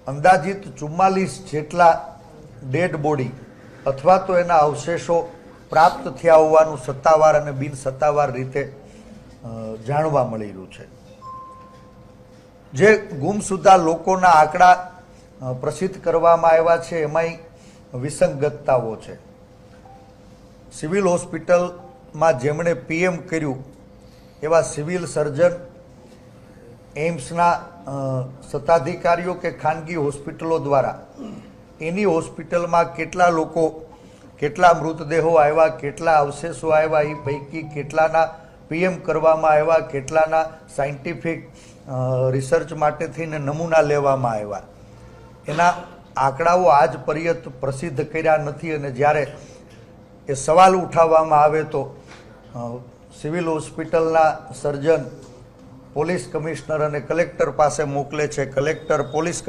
અંદાજિત 44 જેટલા dead body અથવા તો એના અવશેષો પ્રાપ્ત થયા હોવાનું સત્તાવાર અને બિન સત્તાવાર રીતે જાણવા મળી રહ્યું છે. જે ગુમસુદા લોકોના આંકડા પ્રસિદ્ધ કરવામાં આવ્યા છે એમાંય વિસંગતતાઓ છે. સિવિલ હોસ્પિટલમાં જેમણે પીએમ કર્યું એવા સિવિલ સર્જન, એમ્સના સત્તાધિકારીઓ કે ખાનગી હોસ્પિટલો દ્વારા એની હોસ્પિટલમાં કેટલા લોકો, કેટલા મૃતદેહો આવ્યા, કેટલા અવશેષો આવ્યા, એ પૈકી કેટલાના પીએમ કરવામાં આવ્યા, કેટલાના સાયન્ટિફિક રિસર્ચ માટે થઈને નમૂના લેવામાં આવ્યા, એના આંકડાઓ આજ પર્યંત પ્રસિદ્ધ કર્યા નથી. અને જ્યારે એ સવાલ ઉઠાવવામાં આવે તો સિવિલ હોસ્પિટલના સર્જન પોલીસ કમિશનર અને કલેક્ટર પાસે મોકલે છે. Collector police